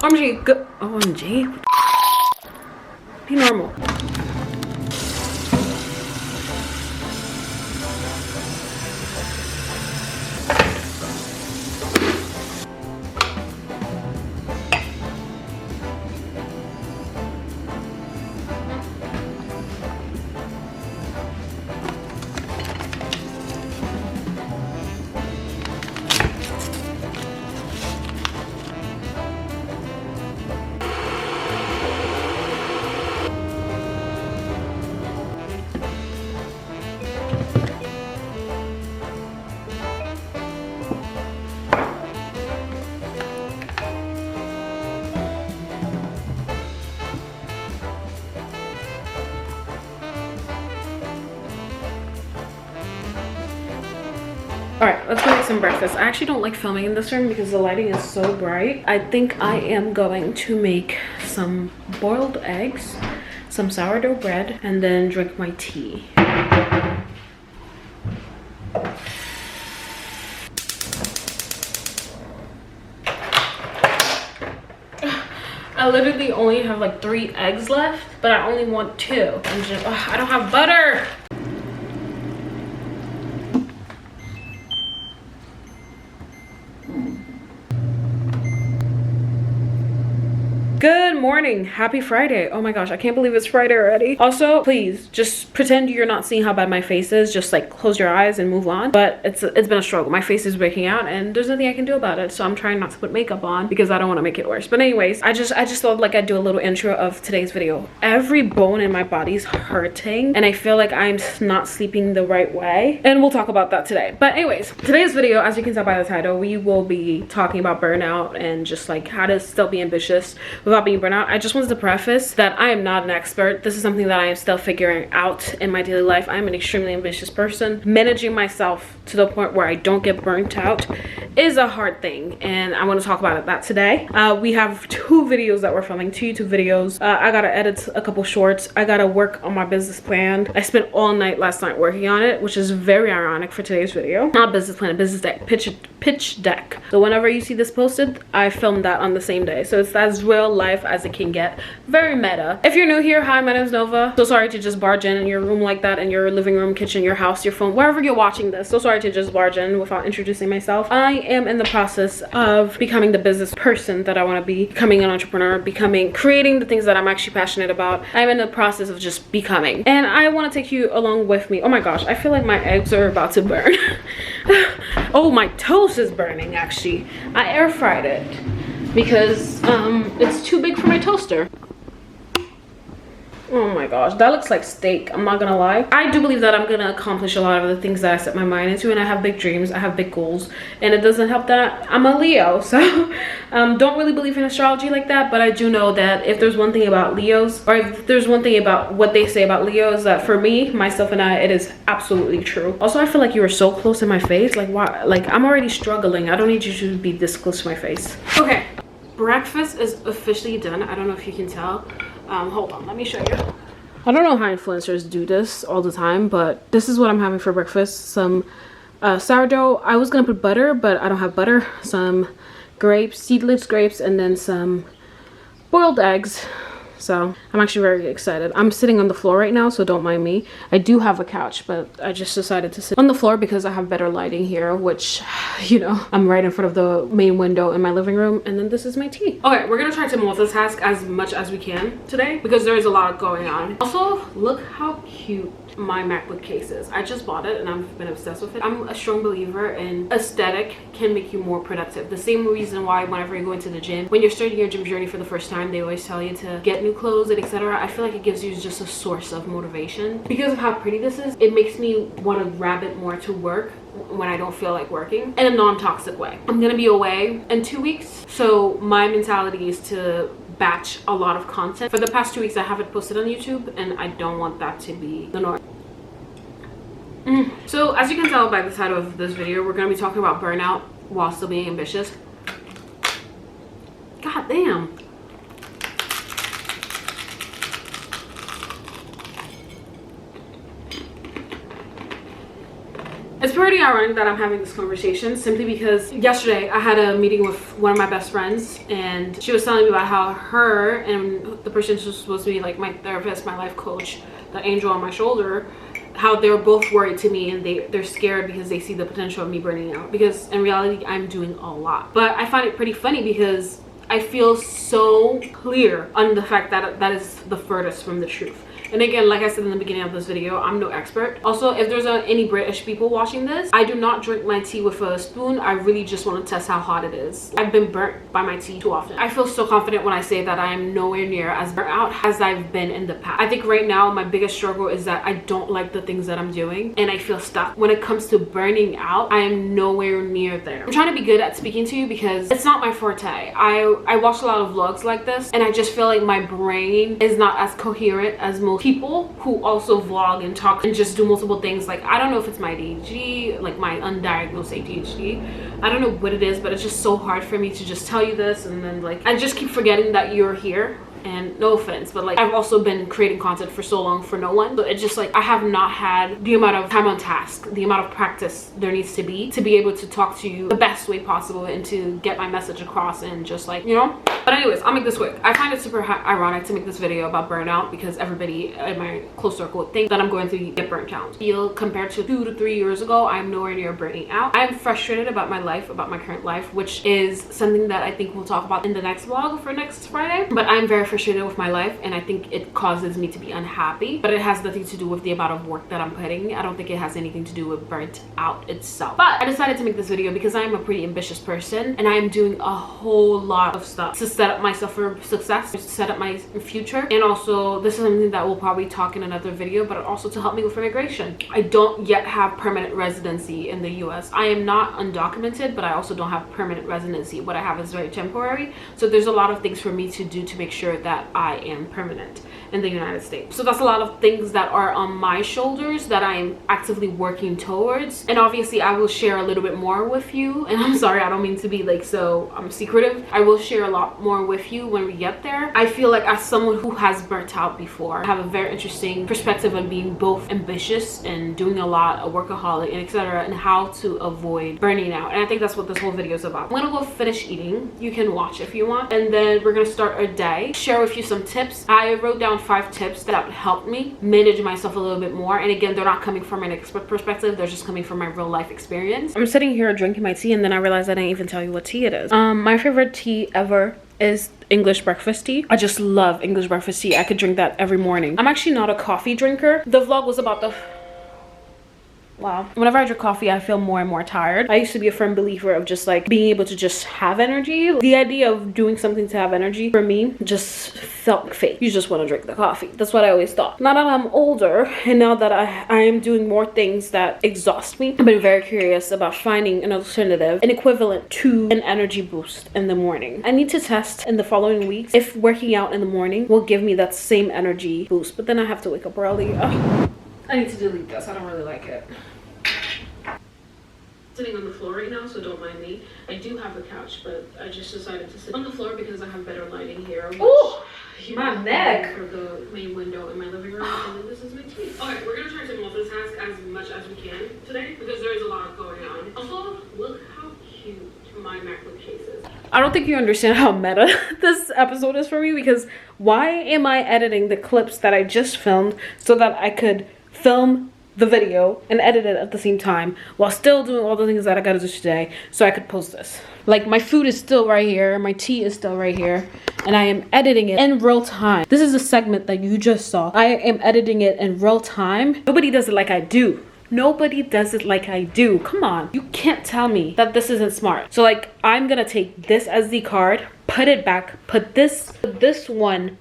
OMG, good. OMG. Be normal. All right, let's go make some breakfast. I actually don't like filming in this room because the lighting is so bright. I think I am going to make some boiled eggs, some sourdough bread, and then drink my tea. I literally only have like 3 eggs left, but I only want 2. And just, I don't have butter. Good morning, happy Friday. Oh my gosh, I can't believe it's Friday already. Also, please just pretend you're not seeing how bad my face is. Just like close your eyes and move on. But it's been a struggle. My face is breaking out and there's nothing I can do about it, so I'm trying not to put makeup on because I don't want to make it worse. But anyways, I just thought like I'd do a little intro of today's video. Every bone in my body's hurting and I feel like I'm not sleeping the right way, and we'll talk about that today. But anyways, today's video, as you can tell by the title, we will be talking about burnout and just like how to still be ambitious without being burnt out. I just wanted to preface that I am not an expert. This is something that I am still figuring out in my daily life. I'm an extremely ambitious person. Managing myself to the point where I don't get burnt out is a hard thing, and I want to talk about that today. We have 2 videos that we're filming, 2 YouTube videos. I gotta edit a couple shorts. I gotta work on my business plan. I spent all night last night working on it, which is very ironic for today's video. Not business plan, a business deck, pitch deck. So whenever you see this posted, I filmed that on the same day. So it's as real life as it can get. Very meta. If you're new here, hi, my name is Nova. So sorry to just barge in your room like that, in your living room, kitchen, your house, your phone, wherever you're watching this. So sorry to just barge in without introducing myself. I am in the process of becoming the business person that I want to be, becoming an entrepreneur, creating the things that I'm actually passionate about. I'm in the process of just becoming, and I want to take you along with me. Oh my gosh, I feel like my eggs are about to burn. Oh, my toast is burning. Actually, I air fried it because it's too big for my toaster. Oh my gosh, that looks like steak. I'm not gonna lie. I do believe that I'm gonna accomplish a lot of the things that I set my mind into, and I have big dreams, I have big goals, and it doesn't help that I'm a Leo. So don't really believe in astrology like that, but I do know that if there's one thing about Leos, or if there's one thing about what they say about Leos, that for me, myself and I, it is absolutely true. Also, I feel like you were so close to my face. Like, why? Like, I'm already struggling. I don't need you to be this close to my face. Okay, breakfast is officially done. I don't know if you can tell. Hold on, let me show you. I don't know how influencers do this all the time, but this is what I'm having for breakfast. Some sourdough. I was gonna put butter, but I don't have butter. Some grapes, seedless grapes, and then some boiled eggs. So I'm actually very excited. I'm sitting on the floor right now, so don't mind me. I do have a couch, but I just decided to sit on the floor because I have better lighting here, which, you know, I'm right in front of the main window in my living room. And then this is my tea. Okay, we're gonna try to multitask as much as we can today because there is a lot going on. Also, look how cute my MacBook case is. I just bought it and I've been obsessed with it. I'm a strong believer in aesthetic can make you more productive. The same reason why whenever you go into the gym, when you're starting your gym journey for the first time, they always tell you to get new clothes and etc. I feel like it gives you just a source of motivation. Because of how pretty this is, it makes me want to grab it more to work when I don't feel like working in a non-toxic way. I'm gonna be away in 2 weeks, so my mentality is to batch a lot of content. For the past 2 weeks I haven't posted on YouTube, and I don't want that to be the norm. So as you can tell by the title of this video, we're going to be talking about burnout while still being ambitious. God damn. It's pretty ironic that I'm having this conversation simply because yesterday I had a meeting with one of my best friends, and she was telling me about how her and the person who's supposed to be like my therapist, my life coach, the angel on my shoulder, how they're both worried to me, and they're scared because they see the potential of me burning out, because in reality I'm doing a lot. But I find it pretty funny because I feel so clear on the fact that that is the furthest from the truth. And again, like I said in the beginning of this video, I'm no expert. Also, if there's any British people watching this, I do not drink my tea with a spoon. I really just want to test how hot it is. I've been burnt by my tea too often. I feel so confident when I say that I am nowhere near as burnt out as I've been in the past. I think right now my biggest struggle is that I don't like the things that I'm doing and I feel stuck. When it comes to burning out, I am nowhere near there. I'm trying to be good at speaking to you because it's not my forte. I watch a lot of vlogs like this, and I just feel like my brain is not as coherent as most people who also vlog and talk and just do multiple things. Like, I don't know if it's my ADHD, like my undiagnosed ADHD. I don't know what it is, but it's just so hard for me to just tell you this, and then like I just keep forgetting that you're here. And no offense, but like I've also been creating content for so long for no one, so it's just like I have not had the amount of time on task, the amount of practice there needs to be able to talk to you the best way possible and to get my message across, and just like, you know. But anyways, I'll make this quick. I find it super ironic to make this video about burnout because everybody in my close circle would think that I'm going to get burnt out. Compared to 2 to 3 years ago, I'm nowhere near burning out. I'm frustrated about my life, about my current life, which is something that I think we'll talk about in the next vlog for next Friday. But I'm very frustrated with my life, and I think it causes me to be unhappy, but it has nothing to do with the amount of work that I'm putting. I don't think it has anything to do with burnt out itself. But I decided to make this video because I am a pretty ambitious person, and I am doing a whole lot of stuff to set up myself for success, to set up my future. And also, this is something that we'll probably talk in another video, but also to help me with immigration. I don't yet have permanent residency in the US. I am not undocumented, but I also don't have permanent residency. What I have is very temporary, so there's a lot of things for me to do to make sure that I am permanent in the United States. So that's a lot of things that are on my shoulders that I am actively working towards. And obviously I will share a little bit more with you, and I'm sorry, I don't mean to be like so secretive. I will share a lot more with you when we get there. I feel like, as someone who has burnt out before, I have a very interesting perspective on being both ambitious and doing a lot, a workaholic, and etc., and how to avoid burning out. And I think that's what this whole video is about. I'm gonna go finish eating. You can watch if you want, and then we're gonna start our day, share with you some tips. I wrote down 5 tips that helped me manage myself a little bit more, and again, they're not coming from an expert perspective, they're just coming from my real life experience. I'm sitting here drinking my tea, and then I realized I didn't even tell you what tea it is. My favorite tea ever is English breakfast tea. I just love English breakfast tea. I could drink that every morning. I'm actually not a coffee drinker. The vlog was about the wow. Whenever I drink coffee, I feel more and more tired. I used to be a firm believer of just like being able to just have energy. The idea of doing something to have energy for me just felt fake. You just want to drink the coffee. That's what I always thought. Now that I'm older, and now that I am doing more things that exhaust me, I've been very curious about finding an alternative, an equivalent to an energy boost in the morning. I need to test in the following weeks if working out in the morning will give me that same energy boost, but then I have to wake up early. Ugh. I need to delete this. I don't really like it. Sitting on the floor right now, so don't mind me. I do have a couch, but I just decided to sit on the floor because I have better lighting here. Ooh, my neck! For the main window in my living room, and then this is my tea. Okay, we're gonna try to multitask as much as we can today because there is a lot going on. Also, look how cute my MacBook case is. I don't think you understand how meta this episode is for me, because why am I editing the clips that I just filmed so that I could film the video and edit it at the same time while still doing all the things that I gotta do today so I could post this? Like, my food is still right here, my tea is still right here, and I am editing it in real time. This is a segment that you just saw. I am editing it in real time. Nobody does it like I do. Nobody does it like I do. Come on, you can't tell me that this isn't smart. So like, I'm gonna take this SD card, put it back, put this one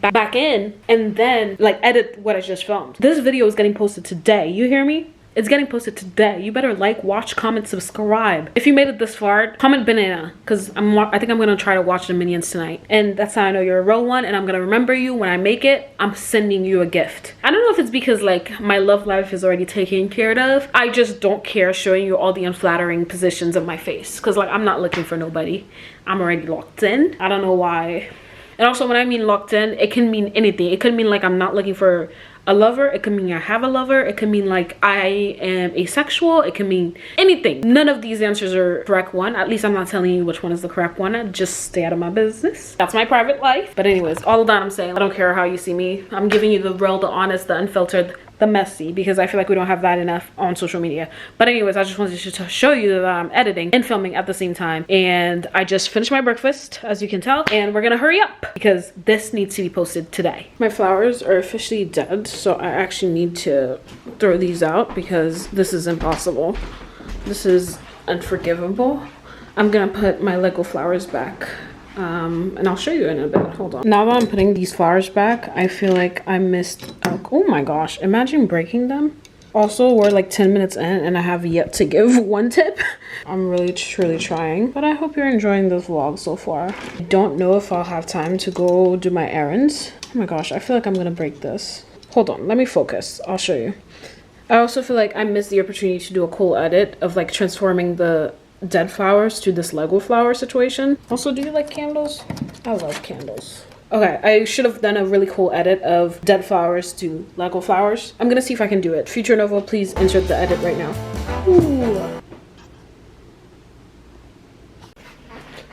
back in, and then like edit what I just filmed. This video is getting posted today. You hear me? It's getting posted today. You better like, watch, comment, subscribe. If you made it this far, comment banana, because I think I'm gonna try to watch the Minions tonight, and that's how I know you're a real one, and I'm gonna remember you when I make it. I'm sending you a gift. I don't know if it's because like my love life is already taken care of. I just don't care showing you all the unflattering positions of my face, because like I'm not looking for nobody. I'm already locked in. I don't know why And also when I mean locked in, it can mean anything. It could mean like I'm not looking for a lover. It could mean I have a lover. It could mean like I am asexual. It can mean anything. None of these answers are correct one. At least I'm not telling you which one is the correct one. Just stay out of my business. That's my private life. But anyways, all of that I'm saying, I don't care how you see me. I'm giving you the real, the honest, the unfiltered, the messy, because I feel like we don't have that enough on social media. But anyways, I just wanted to show you that I'm editing and filming at the same time, and I just finished my breakfast, as you can tell, and we're gonna hurry up because this needs to be posted today. My flowers are officially dead, so I actually need to throw these out because this is impossible. This is unforgivable. I'm gonna put my Lego flowers back. And I'll show you in a bit. Hold on. Now that I'm putting these flowers back, I feel like I missed oh my gosh, imagine breaking them. Also, we're like 10 minutes in and I have yet to give one tip. I'm really truly trying, but I hope you're enjoying this vlog so far. I don't know if I'll have time to go do my errands. Oh my gosh, I feel like I'm gonna break this. Hold on, let me focus. I'll show you. I also feel like I missed the opportunity to do a cool edit of like transforming the dead flowers to this Lego flower situation. Also, do you like candles? I love candles. Okay, I should have done a really cool edit of dead flowers to Lego flowers. I'm gonna see if I can do it. Future Nova, please insert the edit right now. Ooh.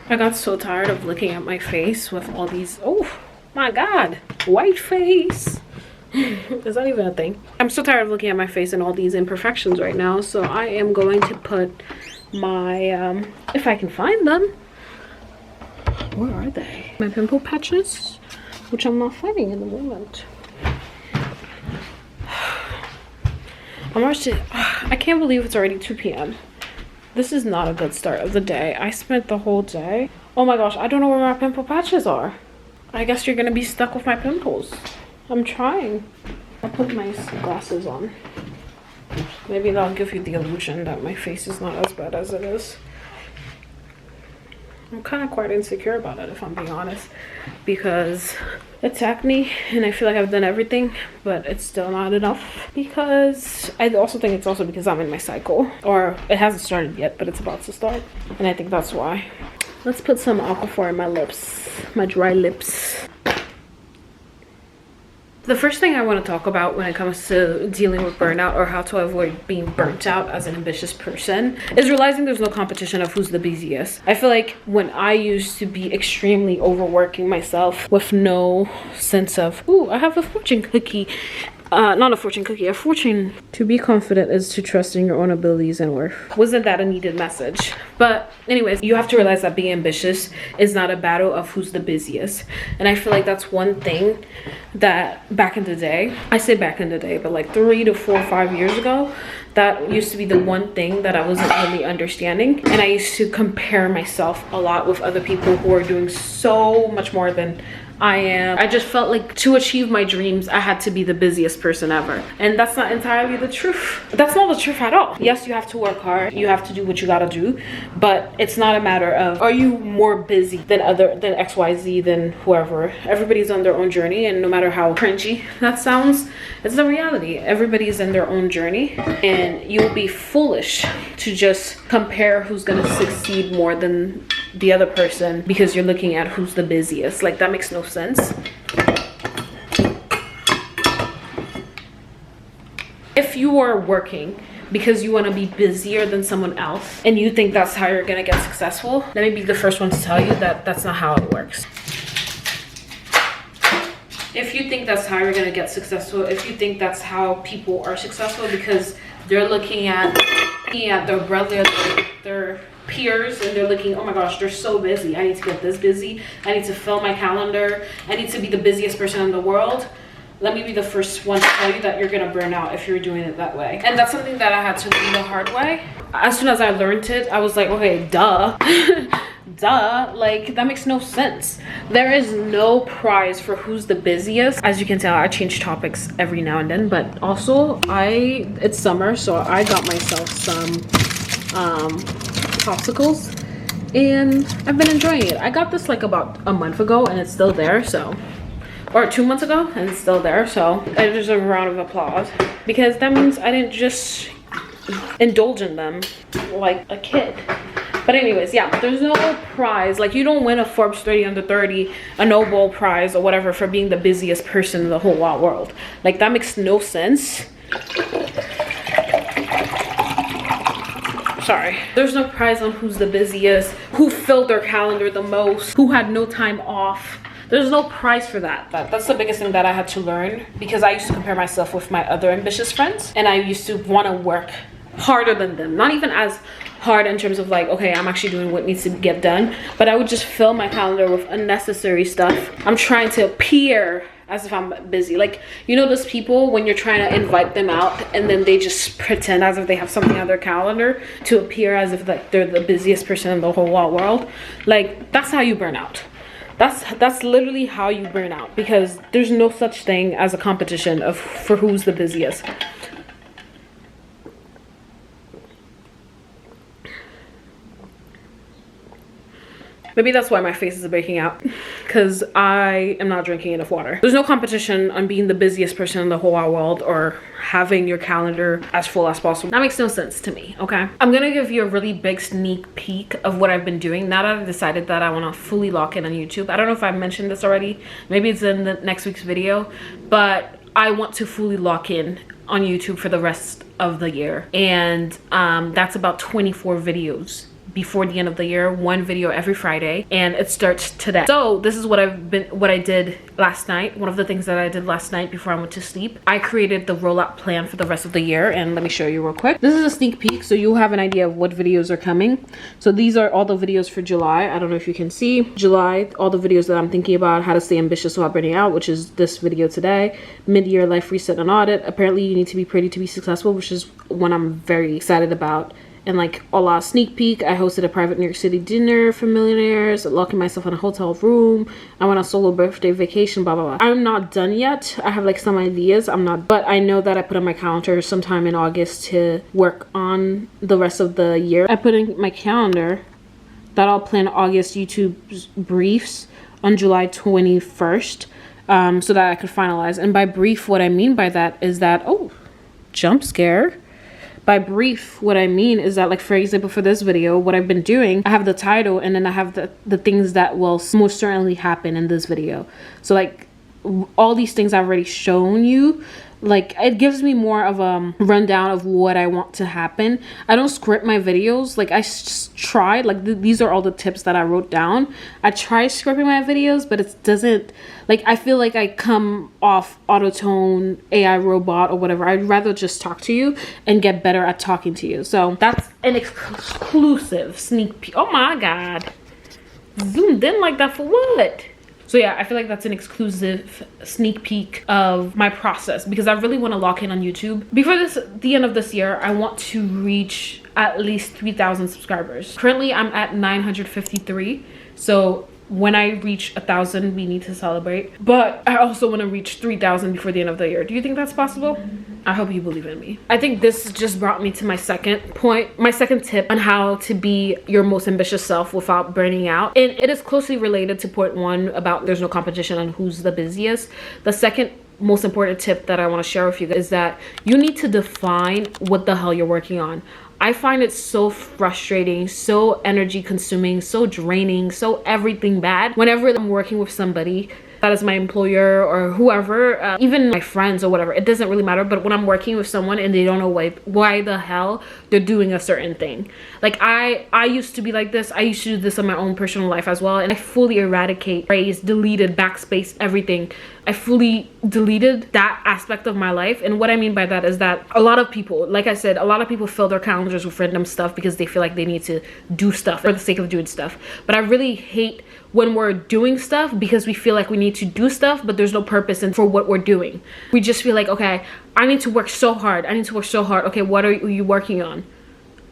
I got so tired of looking at my face with all these, oh my god, white face. Is that even a thing? I'm so tired of looking at my face and all these imperfections right now, so I am going to put my if I can find them. Where are they? My pimple patches, which I'm not finding in the moment. I can't believe it's already 2 p.m. This is not a good start of the day. I spent the whole day. Oh my gosh, I don't know where my pimple patches are. I guess you're gonna be stuck with my pimples. I'm trying. I'll put my glasses on. Maybe that'll give you the illusion that my face is not as bad as it is. I'm kind of quite insecure about it, if I'm being honest, because it's acne and I feel like I've done everything, but it's still not enough, because I also think it's also because I'm in my cycle, or it hasn't started yet, but it's about to start, and I think that's why. Let's put some Aquaphor in my lips, my dry lips. The first thing I want to talk about when it comes to dealing with burnout, or how to avoid being burnt out as an ambitious person, is realizing there's no competition of who's the busiest. I feel like when I used to be extremely overworking myself with no sense of, ooh, I have a fortune cookie. Not a fortune cookie, a fortune. To be confident is to trust in your own abilities and worth. Wasn't that a needed message? But anyways, you have to realize that being ambitious is not a battle of who's the busiest. And I feel like that's one thing that back in the day, I say back in the day, but like 3 to 4 or 5 years ago, that used to be the one thing that I wasn't really understanding. And I used to compare myself a lot with other people who are doing so much more than I am. I just felt like to achieve my dreams, I had to be the busiest person ever. And that's not entirely the truth. That's not the truth at all. Yes, you have to work hard. You have to do what you gotta do. But it's not a matter of, are you more busy than XYZ, than whoever? Everybody's on their own journey, and no matter how cringy that sounds, it's the reality. Everybody's in their own journey, and you'll be foolish to just compare who's gonna succeed more than the other person because you're looking at who's the busiest. Like, that makes no sense. If you are working because you want to be busier than someone else and you think that's how you're gonna get successful, let me be the first one to tell you that that's not how it works. If you think that's how you're gonna get successful, if you think that's how people are successful because they're looking at their brother, their peers, and they're looking, oh my gosh, they're so busy, I need to get this busy, I need to fill my calendar, I need to be the busiest person in the world, let me be the first one to tell you that you're gonna burn out if you're doing it that way. And that's something that I had to learn the hard way. As soon as I learned it, I was like, okay, duh. Duh, like, that makes no sense. There is no prize for who's the busiest. As you can tell, I change topics every now and then, but also it's summer, so I got myself some popsicles, and I've been enjoying it. I got this like about a month ago and it's still there, so, or 2 months ago and it's still there, so I deserve a round of applause, because that means I didn't just indulge in them like a kid. But anyways, yeah, there's no prize. Like, you don't win a Forbes 30 under 30, a Nobel Prize or whatever for being the busiest person in the whole wide world. Like, that makes no sense. Sorry. There's no prize on who's the busiest, who filled their calendar the most, who had no time off. There's no prize for that. That's the biggest thing that I had to learn, because I used to compare myself with my other ambitious friends, and I used to want to work harder than them. Not even as hard in terms of like, okay, I'm actually doing what needs to get done, but I would just fill my calendar with unnecessary stuff. I'm trying to appear as if I'm busy. Like, you know those people when you're trying to invite them out and then they just pretend as if they have something on their calendar to appear as if like they're the busiest person in the whole wide world? Like, that's how you burn out. That's literally how you burn out, because there's no such thing as a competition for who's the busiest. Maybe that's why my face is breaking out, because I am not drinking enough water. There's no competition on being the busiest person in the whole wide world or having your calendar as full as possible. That makes no sense to me, okay? I'm gonna give you a really big sneak peek of what I've been doing now that I've decided that I wanna fully lock in on YouTube. I don't know if I mentioned this already. Maybe it's in the next week's video, but I want to fully lock in on YouTube for the rest of the year. And that's about 24 videos before the end of the year, 1 video every Friday, and it starts today. So this is what I did last night. One of the things that I did last night before I went to sleep, I created the rollout plan for the rest of the year, and let me show you real quick. This is a sneak peek, so you'll have an idea of what videos are coming. So these are all the videos for July. I don't know if you can see July, all the videos that I'm thinking about, how to stay ambitious without burning out, which is this video today. Mid-year life reset and audit. Apparently you need to be pretty to be successful, which is one I'm very excited about. And like a lot sneak peek, I hosted a private New York City dinner for millionaires, locking myself in a hotel room. I went on a solo birthday vacation, blah, blah, blah. I'm not done yet. I have like some ideas. but I know that I put on my calendar sometime in August to work on the rest of the year. I put in my calendar that I'll plan August YouTube briefs on July 21st so that I could finalize. And by brief, what I mean by that is that, oh, jump scare. By brief, what I mean is that, like, for example, for this video, what I've been doing, I have the title and then I have the things that will most certainly happen in this video. So like all these things I've already shown you, like it gives me more of a rundown of what I want to happen. I don't script my videos. Like I just tried, like these are all the tips that I wrote down. I tried scripting my videos, but it doesn't, like I feel like I come off auto-tone, AI robot or whatever. I'd rather just talk to you and get better at talking to you. So that's an exclusive sneak peek. Oh my God. Zoomed in like that for what? So yeah, I feel like that's an exclusive sneak peek of my process, because I really want to lock in on YouTube. Before the end of this year, I want to reach at least 3,000 subscribers. Currently, I'm at 953. So when I reach 1,000, we need to celebrate. But I also want to reach 3,000 before the end of the year. Do you think that's possible? I hope you believe in me. I think this just brought me to my second point, my second tip on how to be your most ambitious self without burning out. And it is closely related to point 1 about there's no competition on who's the busiest. The second most important tip that I want to share with you is that you need to define what the hell you're working on. I find it so frustrating, so energy consuming, so draining, so everything bad whenever I'm working with somebody that is my employer or whoever, even my friends or whatever. It doesn't really matter. But when I'm working with someone and they don't know why the hell they're doing a certain thing. Like I used to be like this. I used to do this in my own personal life as well. And I fully eradicate, erased, deleted, backspace, everything. I fully deleted that aspect of my life. And what I mean by that is that a lot of people, like I said, a lot of people fill their calendars with random stuff because they feel like they need to do stuff for the sake of doing stuff. But I really hate when we're doing stuff because we feel like we need to do stuff, but there's no purpose in for what we're doing. We just feel like, okay, I need to work so hard. I need to work so hard. Okay, what are you working on?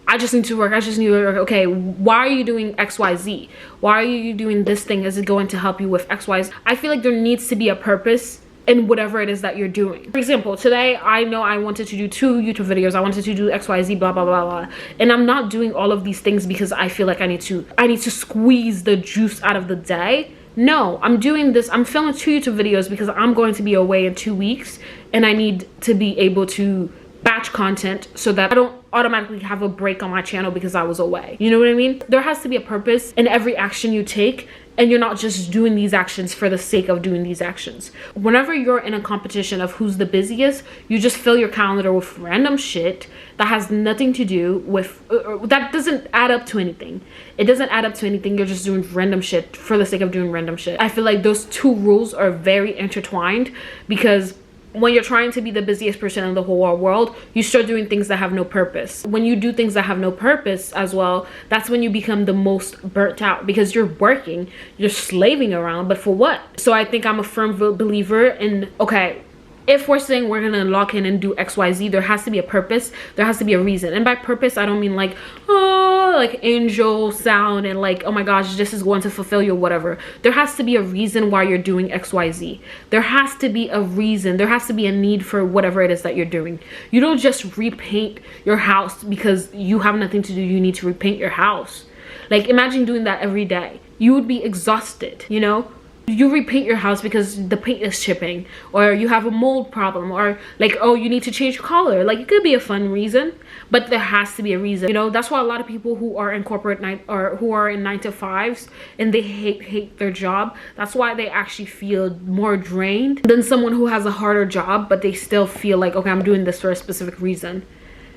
I just need to work. I just need to work. Okay, why are you doing XYZ? Why are you doing this thing? Is it going to help you with XYZ? I feel like there needs to be a purpose in whatever it is that you're doing. For example, today I know I wanted to do 2 YouTube videos. I wanted to do XYZ, blah, blah, blah, blah. And I'm not doing all of these things because I feel like I need to squeeze the juice out of the day. No, I'm doing this. I'm filming 2 YouTube videos because I'm going to be away in 2 weeks and I need to be able to batch content so that I don't automatically have a break on my channel because I was away. You know what I mean? There has to be a purpose in every action you take, and you're not just doing these actions for the sake of doing these actions. Whenever you're in a competition of who's the busiest, you just fill your calendar with random shit that has nothing to do with, that doesn't add up to anything. It doesn't add up to anything. You're just doing random shit for the sake of doing random shit. I feel like those two rules are very intertwined, because when you're trying to be the busiest person in the whole world, you start doing things that have no purpose. When you do things that have no purpose as well, that's when you become the most burnt out, because you're working, you're slaving around, but for what? So I think I'm a firm believer in, okay, if we're saying we're gonna lock in and do XYZ, there has to be a purpose, there has to be a reason. And by purpose, I don't mean like, oh, like angel sound and like, oh my gosh, this is going to fulfill you, whatever. There has to be a reason why you're doing XYZ. There has to be a reason, there has to be a need for whatever it is that you're doing. You don't just repaint your house because you have nothing to do, you need to repaint your house. Like, imagine doing that every day. You would be exhausted, you know? You repaint your house because the paint is chipping, or you have a mold problem, or like, oh, you need to change color. Like, it could be a fun reason, but there has to be a reason. You know, that's why a lot of people who are in corporate or who are in 9-to-5s and they hate their job, that's why they actually feel more drained than someone who has a harder job but they still feel like, okay, I'm doing this for a specific reason.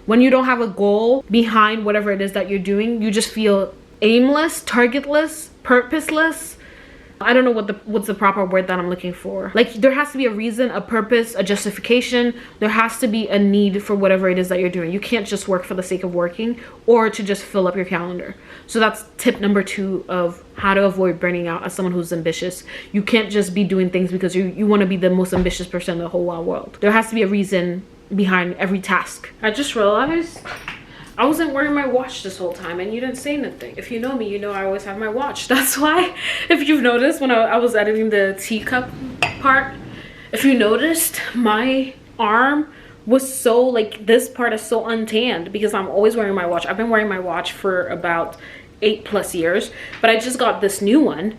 When you don't have a goal behind whatever it is that you're doing, you just feel aimless, targetless, purposeless. I don't know what's the proper word that I'm looking for. Like, there has to be a reason, a purpose, a justification. There has to be a need for whatever it is that you're doing. You can't just work for the sake of working or to just fill up your calendar. So that's tip number 2 of how to avoid burning out as someone who's ambitious. You can't just be doing things because you want to be the most ambitious person in the whole wide world. There has to be a reason behind every task. I just realized I wasn't wearing my watch this whole time and you didn't say anything. If you know me, you know I always have my watch. That's why, if you've noticed, when I was editing the teacup part, if you noticed, my arm was so, like, this part is so untanned because I'm always wearing my watch. I've been wearing my watch for about 8+ years, but I just got this new one.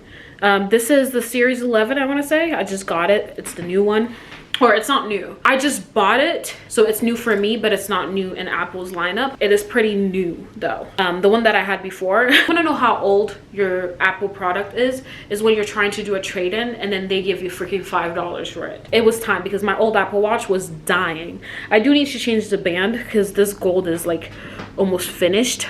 This is the series 11, I want to say. I just got it. It's the new one. Or it's not new, I just bought it, so it's new for me, but it's not new in Apple's lineup. It is pretty new though. The one that I had before, I want to know how old your Apple product is when you're trying to do a trade-in and then they give you freaking $5 for it. It was time because my old Apple Watch was dying. I do need to change the band because this gold is like almost finished.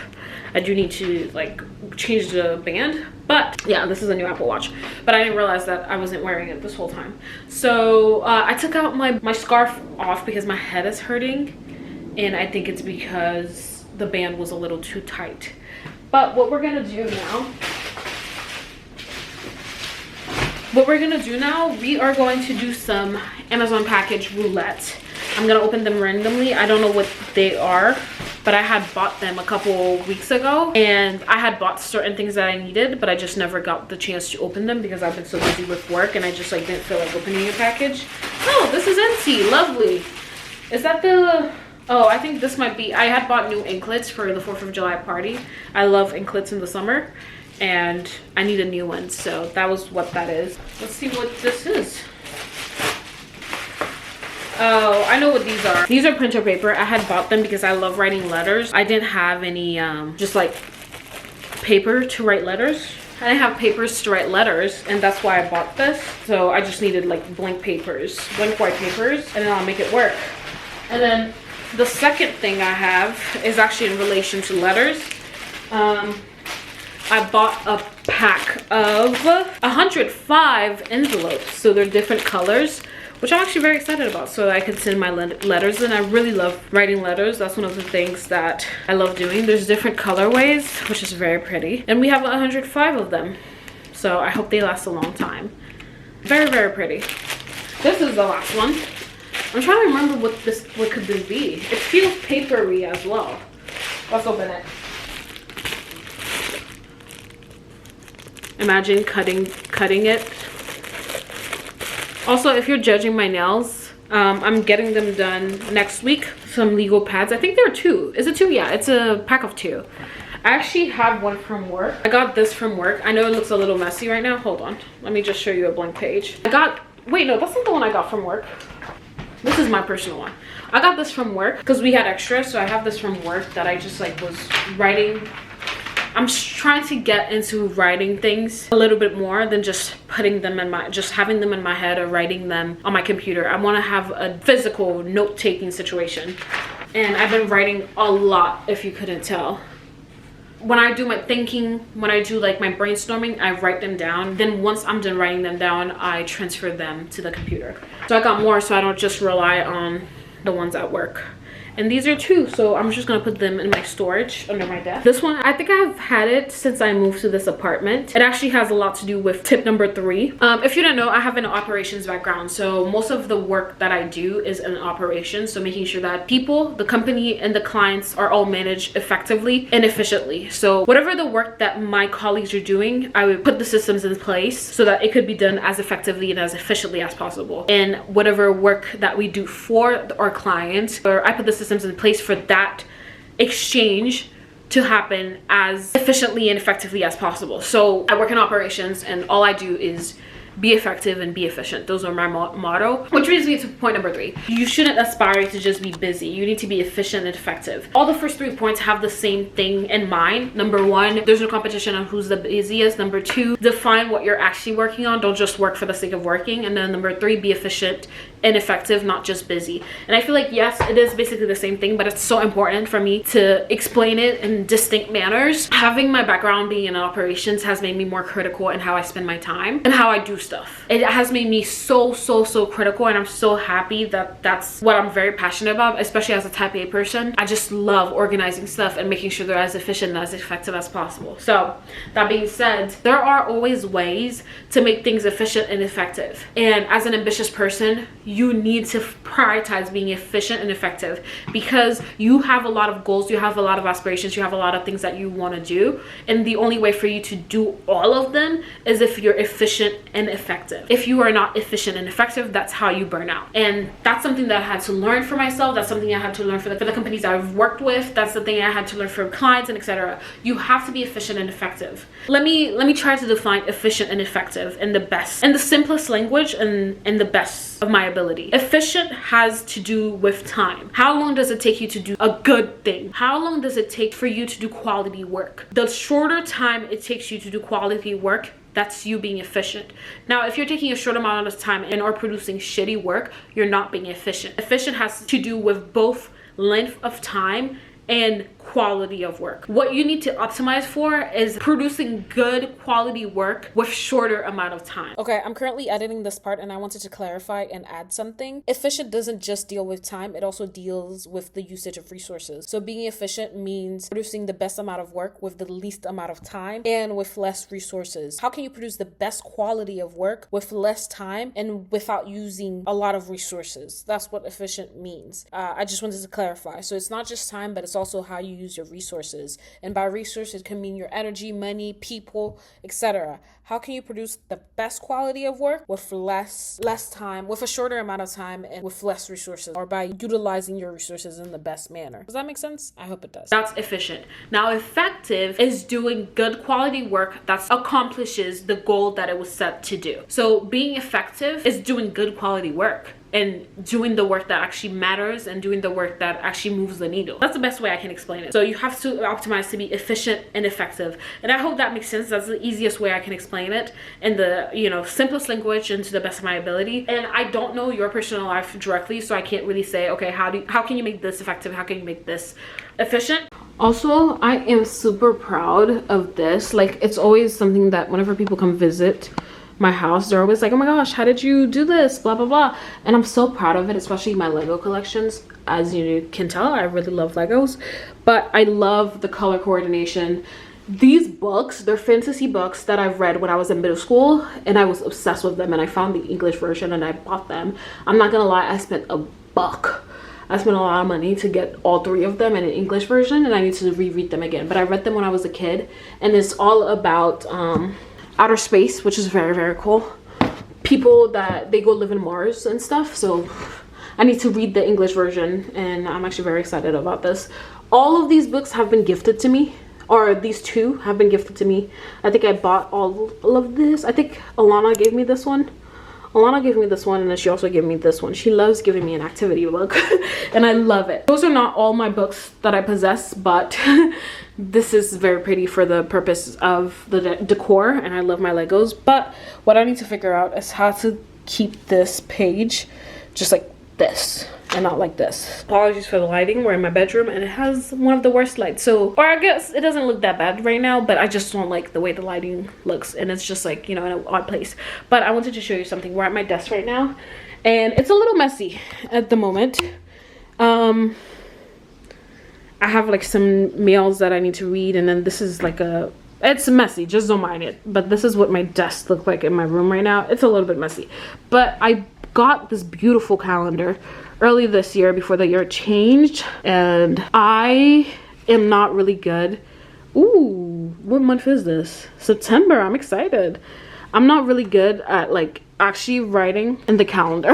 I do need to like change the band, but yeah, this is a new Apple Watch, but I didn't realize that I wasn't wearing it this whole time. So I took out my scarf off because my head is hurting, and I think it's because the band was a little too tight. But what we're gonna do now, we are going to do some Amazon package roulette. I'm gonna open them randomly. I don't know what they are, but I had bought them a couple weeks ago, and I had bought certain things that I needed, but I just never got the chance to open them because I've been so busy with work and I just like didn't feel like opening a package. Oh, this is empty. Lovely. Is that the... Oh, I think this might be... I had bought new anklets for the 4th of July party. I love anklets in the summer, and I need a new one, so that was what that is. Let's see what this is. Oh, I know what these are. These are printer paper. I had bought them because I love writing letters. I didn't have any just like paper to write letters. I didn't have papers to write letters, and that's why I bought this. So I just needed like blank papers, blank white papers, and then I'll make it work. And then the second thing I have is actually in relation to letters. I bought a pack of 105 envelopes. So they're different colors, which I'm actually very excited about, so I can send my letters. And I really love writing letters. That's one of the things that I love doing. There's different colorways, which is very pretty, and we have 105 of them, so I hope they last a long time. Very, very pretty. This is the last one. I'm trying to remember what could this be. It feels papery as well. Let's open it. Imagine cutting it. Also, if you're judging my nails, I'm getting them done next week. Some legal pads. I think there are 2. Is it 2? Yeah, it's a pack of 2. I actually have one from work. I got this from work. I know it looks a little messy right now. Hold on. Let me just show you a blank page. Wait, no, that's not the one I got from work. This is my personal one. I got this from work because we had extra, so I have this from work that I just like was writing. I'm trying to get into writing things a little bit more than just putting them in my, just having them in my head or writing them on my computer. I want to have a physical note-taking situation. And I've been writing a lot, if you couldn't tell. When I do my thinking, when I do like my brainstorming, I write them down. Then once I'm done writing them down, I transfer them to the computer. So I got more so I don't just rely on the ones at work. And these are 2, so I'm just gonna put them in my storage under my desk. This one, I think I've had it since I moved to this apartment. It actually has a lot to do with tip number 3. If you don't know, I have an operations background, so most of the work that I do is in operations, so making sure that people, the company, and the clients are all managed effectively and efficiently. So whatever the work that my colleagues are doing, I would put the systems in place so that it could be done as effectively and as efficiently as possible. And whatever work that we do for our clients, or I put the systems in place for that exchange to happen as efficiently and effectively as possible. So I work in operations and all I do is be effective and be efficient. Those are my motto, which brings me to point number 3. You shouldn't aspire to just be busy. You need to be efficient and effective. All the first 3 points have the same thing in mind. Number 1, there's no competition on who's the busiest. Number 2, define what you're actually working on. Don't just work for the sake of working. And then number 3, be efficient and effective, not just busy. And I feel like, yes, it is basically the same thing, but it's so important for me to explain it in distinct manners. Having my background being in operations has made me more critical in how I spend my time and how I do stuff. It has made me so critical, and I'm so happy that that's what I'm very passionate about, especially as a type A person. I just love organizing stuff and making sure they're as efficient and as effective as possible. So that being said, there are always ways to make things efficient and effective. And as an ambitious person, you need to prioritize being efficient and effective because you have a lot of goals, you have a lot of aspirations, you have a lot of things that you want to do. And the only way for you to do all of them is if you're efficient and effective. If you are not efficient and effective, that's how you burn out. And that's something that I had to learn for myself. That's something I had to learn for the companies I've worked with. That's the thing I had to learn for clients and etc. You have to be efficient and effective. Let me try to define efficient and effective in the simplest language and in the best of my ability. Efficient has to do with time. How long does it take you to do a good thing? How long does it take for you to do quality work? The shorter time it takes you to do quality work, that's you being efficient. Now, if you're taking a short amount of time and are producing shitty work, you're not being efficient. Efficient has to do with both length of time and quality of work. What you need to optimize for is producing good quality work with shorter amount of time. Okay, I'm currently editing this part and I wanted to clarify and add something. Efficient doesn't just deal with time, it also deals with the usage of resources. So being efficient means producing the best amount of work with the least amount of time and with less resources. How can you produce the best quality of work with less time and without using a lot of resources? That's what efficient means. I just wanted to clarify. So it's not just time, but it's also how you use your resources. And by resources can mean your energy, money, people, etc. How can you produce the best quality of work with less time, with a shorter amount of time and with less resources, or by utilizing your resources in the best manner? Does that make sense? I hope it does. That's efficient. Now, effective is doing good quality work that accomplishes the goal that it was set to do. So being effective is doing good quality work and doing the work that actually matters and doing the work that actually moves the needle. That's the best way I can explain it. So you have to optimize to be efficient and effective. And I hope that makes sense. That's the easiest way I can explain it in the, simplest language and to the best of my ability. And I don't know your personal life directly, so I can't really say, okay, how can you make this effective? How can you make this efficient? Also, I am super proud of this. Like, it's always something that whenever people come visit my house, they're always like, oh my gosh, how did you do this, blah blah blah. And I'm so proud of it, especially my Lego collections. As you can tell, I really love Legos, but I love the color coordination. These books, they're fantasy books that I've read when I was in middle school, and I was obsessed with them, and I found the English version and I bought them. I'm not gonna lie, I spent a buck. I spent a lot of money to get all 3 of them in an English version, and I need to reread them again. But I read them when I was a kid, and it's all about outer space, which is very, very cool. People that they go live in Mars and stuff. So I need to read the English version, and I'm actually very excited about this. All of these books have been gifted to me, or these 2 have been gifted to me. I think I bought all of this. I think Alana gave me this one. Alana gave me this one, and then she also gave me this one. She loves giving me an activity book and I love it. Those are not all my books that I possess, but this is very pretty for the purpose of the decor, and I love my Legos. But what I need to figure out is how to keep this page just like this and not like this. Apologies for the lighting. We're in my bedroom and it has one of the worst lights, so, or I guess it doesn't look that bad right now, but I just don't like the way the lighting looks, and it's just like, you know, in an odd place. But I wanted to show you something. We're at my desk right now and it's a little messy at the moment. I have like some mails that I need to read, and then this is like it's messy, just don't mind it. But this is what my desk looks like in my room right now. It's a little bit messy, but I got this beautiful calendar early this year before the year changed, and I am not really good. Ooh, what month is this? September. I'm excited. I'm not really good at like actually writing in the calendar.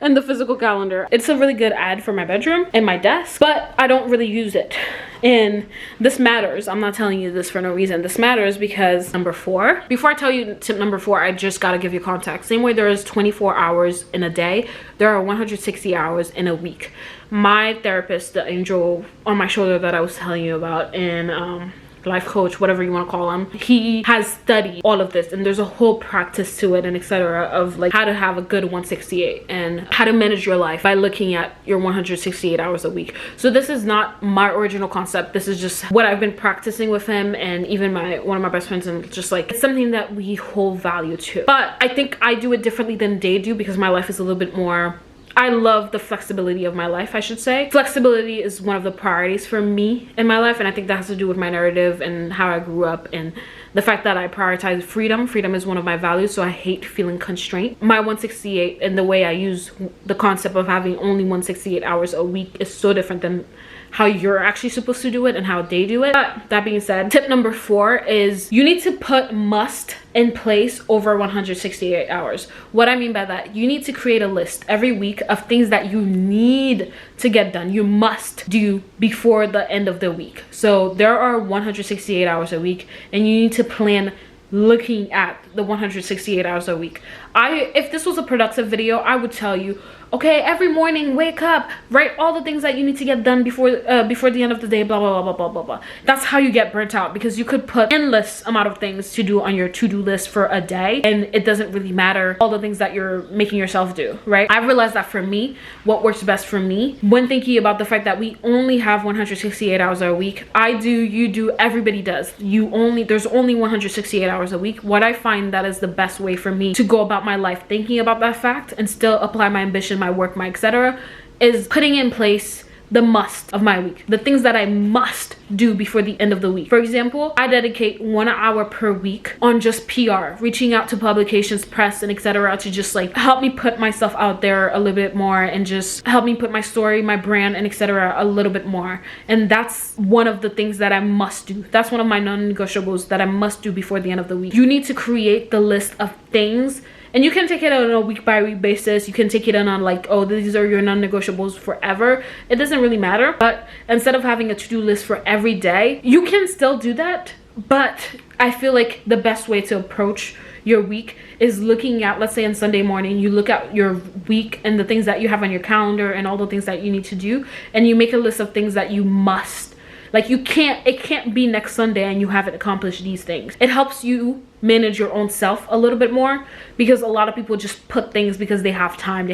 And the physical calendar. It's a really good ad for my bedroom and my desk, but I don't really use it. And this matters. I'm not telling you this for no reason. This matters because number 4. Before I tell you tip number 4, I just gotta give you context. Same way there is 24 hours in a day, there are 160 hours in a week. My therapist, the angel on my shoulder that I was telling you about, and life coach, whatever you want to call him, he has studied all of this, and there's a whole practice to it and etc. of like how to have a good 168 and how to manage your life by looking at your 168 hours a week. So this is not my original concept. This is just what I've been practicing with him and even one of my best friends, and just like it's something that we hold value to. But I think I do it differently than they do because my life is a little bit more, I love the flexibility of my life, I should say. Flexibility is one of the priorities for me in my life, and I think that has to do with my narrative and how I grew up and the fact that I prioritize freedom. Freedom is one of my values, so I hate feeling constrained. My 168 and the way I use the concept of having only 168 hours a week is so different than how you're actually supposed to do it and how they do it. But that being said, tip number 4 is you need to put must in place over 168 hours. What I mean by that, you need to create a list every week of things that you need to get done, you must do before the end of the week. So there are 168 hours a week, and you need to plan looking at the 168 hours a week. If this was a productive video, I would tell you, okay, every morning wake up, write all the things that you need to get done before the end of the day, blah blah blah blah blah blah. That's how you get burnt out, because you could put endless amount of things to do on your to-do list for a day, and it doesn't really matter all the things that you're making yourself do, right? I realized that for me, what works best for me when thinking about the fact that we only have 168 hours a week, I do, you do, everybody does. There's only 168 hours a week. What I find that is the best way for me to go about my life, thinking about that fact and still apply my ambition, my work, my etc., is putting in place the must of my week, the things that I must do before the end of the week. For example, I dedicate 1 hour per week on just PR, reaching out to publications, press, and etc. to just like help me put myself out there a little bit more and just help me put my story, my brand, and etc. a little bit more. And that's one of the things that I must do. That's one of my non-negotiables that I must do before the end of the week. You need to create the list of things. And you can take it on a week by week basis. You can take it on like, oh, these are your non-negotiables forever. It doesn't really matter. But instead of having a to-do list for every day, you can still do that. But I feel like the best way to approach your week is looking at, let's say on Sunday morning, you look at your week and the things that you have on your calendar and all the things that you need to do. And you make a list of things that you must. Like it can't be next Sunday and you haven't accomplished these things. It helps you manage your own self a little bit more, because a lot of people just put things because they have time.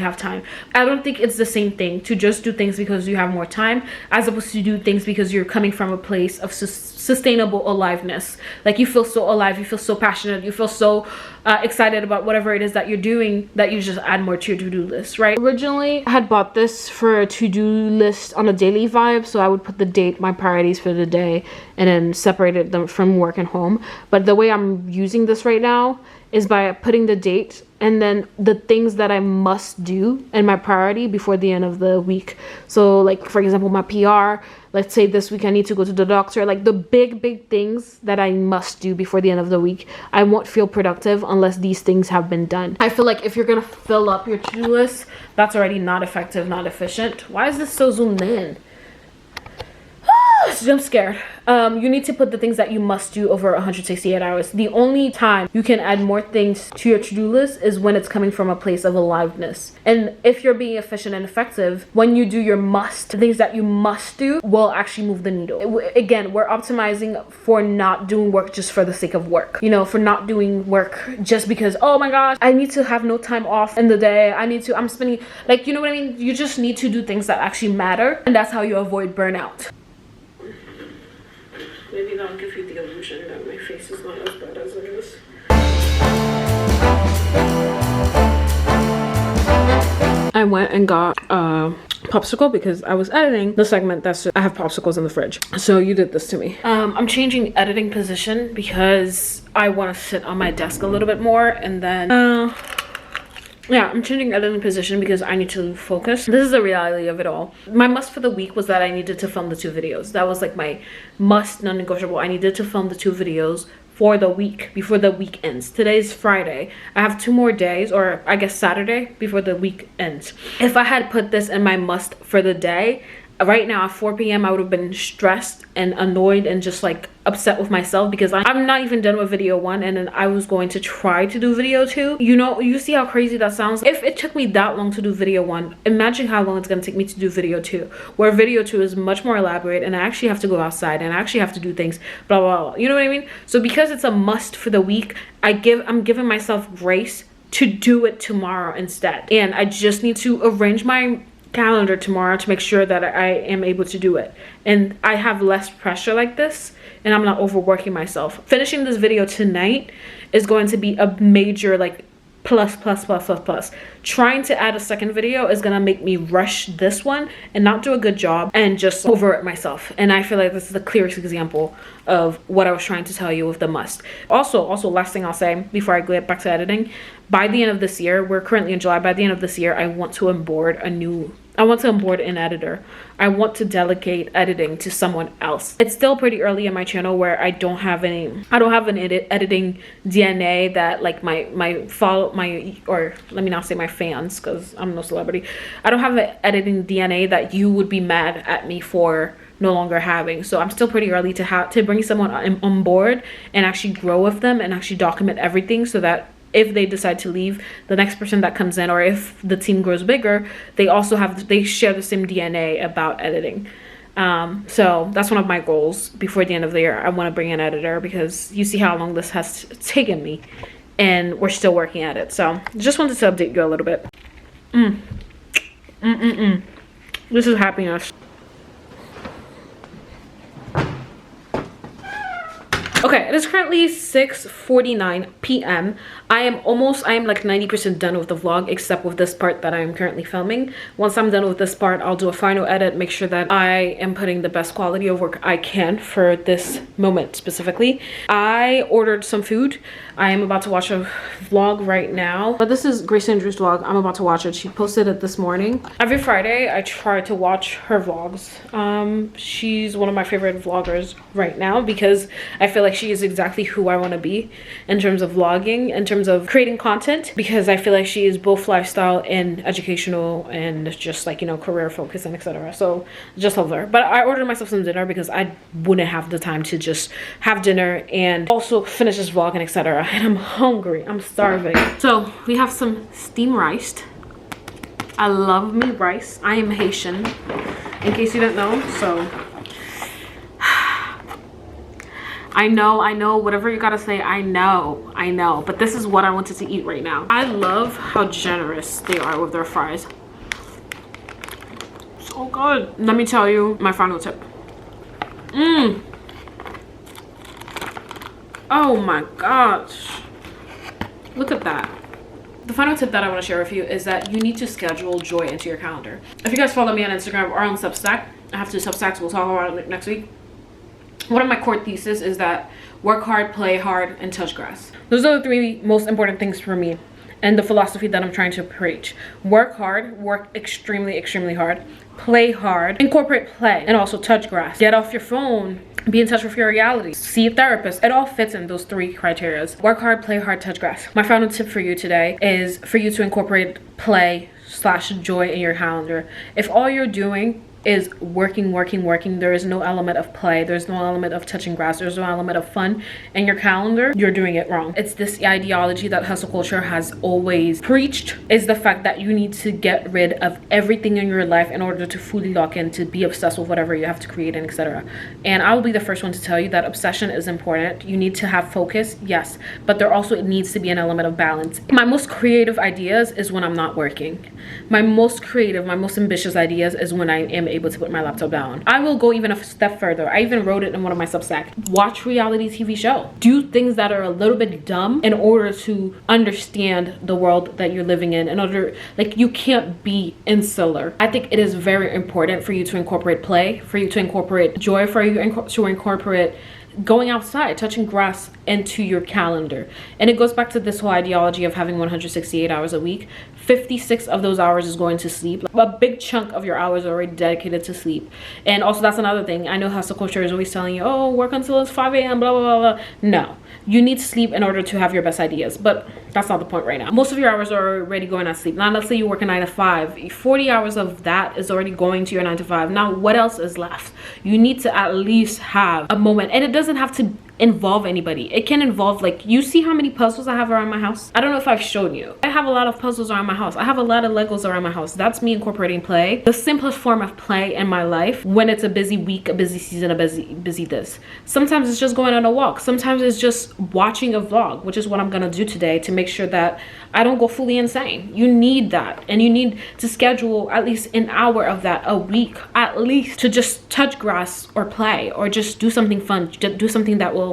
I don't think it's the same thing to just do things because you have more time as opposed to do things because you're coming from a place of sustainable aliveness. Like you feel so alive, you feel so passionate, you feel so excited about whatever it is that you're doing, that you just add more to your to-do list, right? Originally I had bought this for a to-do list on a daily vibe, so I would put the date, my priorities for the day, and then separated them from work and home. But the way I'm using this right now is by putting the date and then the things that I must do and my priority before the end of the week. So like, for example, my PR, let's say this week I need to go to the doctor, like the big things that I must do before the end of the week. I won't feel productive unless these things have been done. I feel like if you're gonna fill up your to-do list, that's already not effective, not efficient. Why is this so zoomed in? I'm scared. You need to put the things that you must do over 168 hours. The only time you can add more things to your to-do list is when it's coming from a place of aliveness. And if you're being efficient and effective, when you do your must, the things that you must do will actually move the needle. Again, we're optimizing for not doing work just for the sake of work. You know, for not doing work just because, oh my gosh, I need to have no time off in the day. I'm spending, like, you know what I mean? You just need to do things that actually matter. And that's how you avoid burnout. Maybe that'll give you the illusion that my face is not as bad as it is. I went and got a popsicle because I was editing the segment that's I have popsicles in the fridge. So you did this to me. I'm changing editing position because I want to sit on my desk a little bit more, and then yeah, I'm changing editing position because I need to focus. This is the reality of it all. My must for the week was that I needed to film the 2 videos. That was like my must, non-negotiable. I needed to film the 2 videos for the week before the week ends. Today's Friday. I have 2 more days, or I guess Saturday, before the week ends. If I had put this in my must for the day, right now at 4 p.m. I would have been stressed and annoyed and just like upset with myself because I'm not even done with video 1, and then I was going to try to do video 2. You know, you see how crazy that sounds? If it took me that long to do video 1, imagine how long it's going to take me to do video 2, where video 2 is much more elaborate and I actually have to go outside and I actually have to do things, blah, blah, blah. You know what I mean? So because it's a must for the week, I'm giving myself grace to do it tomorrow instead. And I just need to arrange my calendar tomorrow to make sure that I am able to do it, and I have less pressure like this, and I'm not overworking myself. Finishing this video tonight is going to be a major like plus. Trying to add a second video is gonna make me rush this one and not do a good job and just overwork myself. And I feel like this is the clearest example of what I was trying to tell you with the must. Also last thing I'll say before I get back to editing, by the end of this year, we're currently in July, by the end of this year I want to onboard an editor. I want to delegate editing to someone else. It's still pretty early in my channel where I don't have an editing DNA that like or let me not say my fans, because I'm no celebrity. I don't have an editing DNA that you would be mad at me for no longer having. So I'm still pretty early to bring someone on board and actually grow with them and actually document everything, so that if they decide to leave, the next person that comes in, or if the team grows bigger, they share the same DNA about editing. So that's one of my goals before the end of the year. I want to bring an editor because you see how long this has taken me and we're still working at it. So just wanted to update you a little bit. This is happiness. Okay, it is currently 6:49 p.m. I am like 90% done with the vlog, except with this part that I am currently filming. Once I'm done with this part, I'll do a final edit, make sure that I am putting the best quality of work I can for this moment specifically. I ordered some food. I am about to watch a vlog right now. But this is Grace Andrews' vlog. I'm about to watch it. She posted it this morning. Every Friday, I try to watch her vlogs. She's one of my favorite vloggers right now because I feel like she is exactly who I want to be in terms of vlogging, in terms of creating content, because I feel like she is both lifestyle and educational and just like, you know, career focused and etc. So just love her. But I ordered myself some dinner because I wouldn't have the time to just have dinner and also finish this vlog and etc. And I'm hungry, I'm starving. So we have some steamed rice. I love me rice. I am Haitian, in case you didn't know. So I know, whatever you gotta say, I know, but this is what I wanted to eat right now. I love how generous they are with their fries. So good. Let me tell you my final tip. Oh my gosh, look at that. The final tip that I want to share with you is that you need to schedule joy into your calendar. If you guys follow me on Instagram or on Substack, I have 2 Substacks, we'll talk about it next week. One of my core theses is that work hard, play hard, and touch grass. Those are the 3 most important things for me and the philosophy that I'm trying to preach. Work hard, work extremely hard, play hard, incorporate play, and also touch grass. Get off your phone, be in touch with your reality, see a therapist. It all fits in those 3 criteria. Work hard, play hard, touch grass. My final tip for you today is for you to incorporate play / joy in your calendar. If all you're doing is working, working, working. There is no element of play. There's no element of touching grass. There's no element of fun in your calendar. You're doing it wrong. It's this ideology that hustle culture has always preached, is the fact that you need to get rid of everything in your life in order to fully lock in, to be obsessed with whatever you have to create, and etc. And I will be the first one to tell you that obsession is important. You need to have focus, yes, but there also needs to be an element of balance. My most creative ideas is when I'm not working. My most creative, my most ambitious ideas is when I am able to put my laptop down. I will go even a step further. I even wrote it in one of my Substack. Watch reality TV show. Do things that are a little bit dumb in order to understand the world that you're living in order, like, you can't be insular. I think it is very important for you to incorporate play, for you to incorporate joy, for you to incorporate going outside, touching grass into your calendar. And it goes back to this whole ideology of having 168 hours a week. 56 of those hours is going to sleep. A big chunk of your hours are already dedicated to sleep. And also, that's another thing. I know hustle culture is always telling you, oh, work until it's 5 a.m, blah, blah, blah, blah. No, you need to sleep in order to have your best ideas, but that's not the point right now. Most of your hours are already going at sleep. Now, let's say you work a 9 to 5. 40 hours of that is already going to your 9 to 5. Now, what else is left? You need to at least have a moment, and it doesn't have to involve anybody. It can involve, like, you see how many puzzles I have around my house? I don't know if I've shown you. I have a lot of puzzles around my house. I have a lot of Legos around my house. That's me incorporating play. The simplest form of play in my life when it's a busy week, a busy season, a busy this. Sometimes it's just going on a walk. Sometimes it's just watching a vlog, which is what I'm gonna do today to make sure that I don't go fully insane. You need that, and you need to schedule at least an hour of that a week, at least, to just touch grass or play or just do something fun, do something that will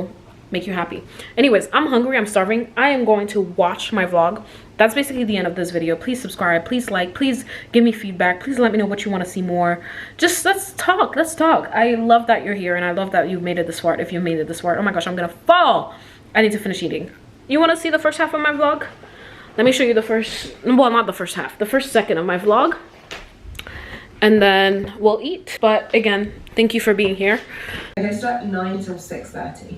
make you happy. Anyways, I'm hungry, I'm starving. I am going to watch my vlog. That's basically the end of this video. Please subscribe, please like, please give me feedback, please let me know what you want to see more. Just let's talk. I love that you're here, and I love that you've made it this far. If you made it this far, oh my gosh, I'm gonna fall. I need to finish eating. You want to see the first half of my vlog? Let me show you the first, well, not the first half, the first second of my vlog, and then we'll eat. But again, thank you for being here. I start at 9 till 6:30.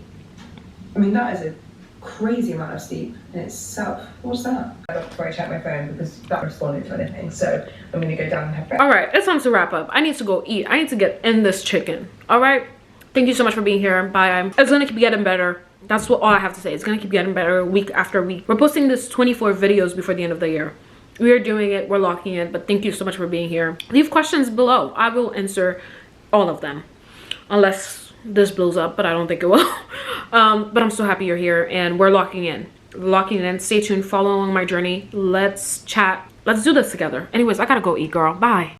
I mean, that is a crazy amount of sleep in itself. What's that? I got before I check my phone because that responded to anything, so I'm gonna go down and have breakfast. All right, it's time to wrap up. I need to go eat. I need to get in this chicken. All right, thank you so much for being here. Bye. It's gonna keep getting better. That's all I have to say. It's gonna keep getting better week after week. We're posting this 24 videos before the end of the year. We are doing it, we're locking in, but thank you so much for being here. Leave questions below. I will answer all of them, unless this blows up, but I don't think it will. But I'm so happy you're here, and we're locking in. Stay tuned, follow along my journey. Let's chat, let's do this together. Anyways, I gotta go eat, girl. Bye.